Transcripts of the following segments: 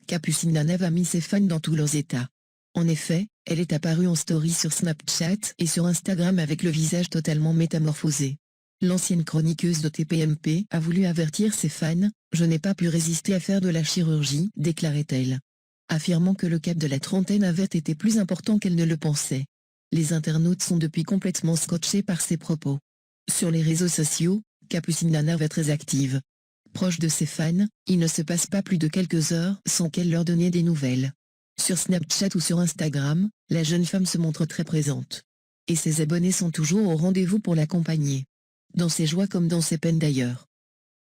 Capucine Nana a mis ses fans dans tous leurs états. En effet, elle est apparue en story sur Snapchat et sur Instagram avec le visage totalement métamorphosé. L'ancienne chroniqueuse de TPMP a voulu avertir ses fans « Je n'ai pas pu résister à faire de la chirurgie », déclarait-elle. Affirmant que le cap de la trentaine avait été plus important qu'elle ne le pensait. Les internautes sont depuis complètement scotchés par ses propos. Sur les réseaux sociaux, Capucine Nana est très active. Proche de ses fans, il ne se passe pas plus de quelques heures sans qu'elle leur donne des nouvelles. Sur Snapchat ou sur Instagram, la jeune femme se montre très présente. Et ses abonnés sont toujours au rendez-vous pour l'accompagner. Dans ses joies comme dans ses peines d'ailleurs.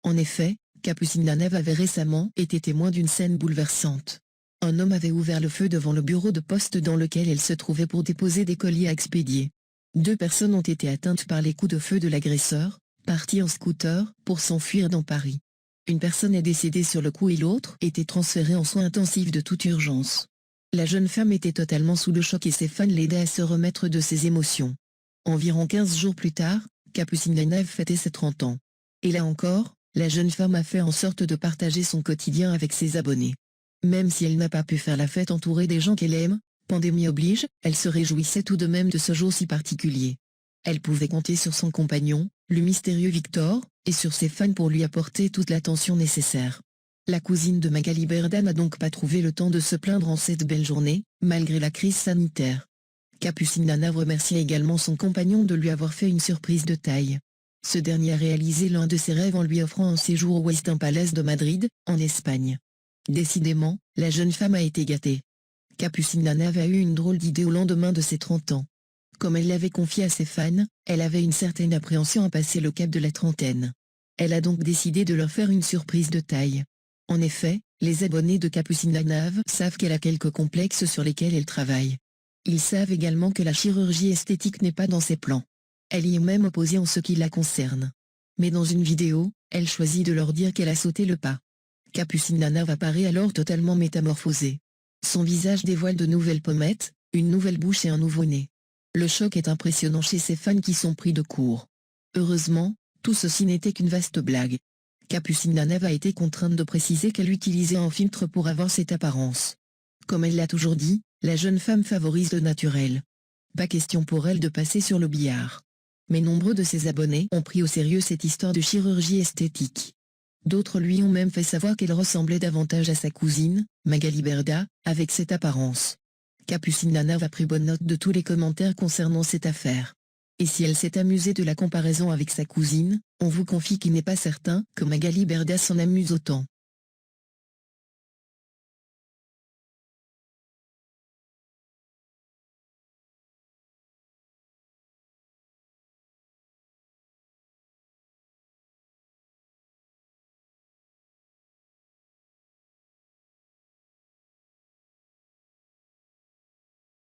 En effet, Capucine Nana avait récemment été témoin d'une scène bouleversante. Un homme avait ouvert le feu devant le bureau de poste dans lequel elle se trouvait pour déposer des colis à expédier. 2 personnes ont été atteintes par les coups de feu de l'agresseur, parti en scooter pour s'enfuir dans Paris. Une personne est décédée sur le coup et l'autre était transférée en soins intensifs de toute urgence. La jeune femme était totalement sous le choc et ses fans l'aidaient à se remettre de ses émotions. Environ 15 jours plus tard, Capucine Nana fêtait ses 30 ans. Et là encore, la jeune femme a fait en sorte de partager son quotidien avec ses abonnés. Même si elle n'a pas pu faire la fête entourée des gens qu'elle aime, pandémie oblige, elle se réjouissait tout de même de ce jour si particulier. Elle pouvait compter sur son compagnon, le mystérieux Victor, et sur ses fans pour lui apporter toute l'attention nécessaire. La cousine de Magali Berda n'a donc pas trouvé le temps de se plaindre en cette belle journée, malgré la crise sanitaire. Capucine Nana remercie également son compagnon de lui avoir fait une surprise de taille. Ce dernier a réalisé l'un de ses rêves en lui offrant un séjour au Westin Palace de Madrid, en Espagne. Décidément, la jeune femme a été gâtée. Capucine Nana avait eu une drôle d'idée au lendemain de ses 30 ans. Comme elle l'avait confié à ses fans, elle avait une certaine appréhension à passer le cap de la trentaine. Elle a donc décidé de leur faire une surprise de taille. En effet, les abonnés de Capucine Nana savent qu'elle a quelques complexes sur lesquels elle travaille. Ils savent également que la chirurgie esthétique n'est pas dans ses plans. Elle y est même opposée en ce qui la concerne. Mais dans une vidéo, elle choisit de leur dire qu'elle a sauté le pas. Capucine Nana apparaît alors totalement métamorphosée. Son visage dévoile de nouvelles pommettes, une nouvelle bouche et un nouveau nez. Le choc est impressionnant chez ses fans qui sont pris de court. Heureusement, tout ceci n'était qu'une vaste blague. Capucine Nana a été contrainte de préciser qu'elle utilisait un filtre pour avoir cette apparence. Comme elle l'a toujours dit, la jeune femme favorise le naturel. Pas question pour elle de passer sur le billard. Mais nombreux de ses abonnés ont pris au sérieux cette histoire de chirurgie esthétique. D'autres lui ont même fait savoir qu'elle ressemblait davantage à sa cousine, Magali Berda, avec cette apparence. Capucine Nana a pris bonne note de tous les commentaires concernant cette affaire. Et si elle s'est amusée de la comparaison avec sa cousine, on vous confie qu'il n'est pas certain que Magali Berda s'en amuse autant.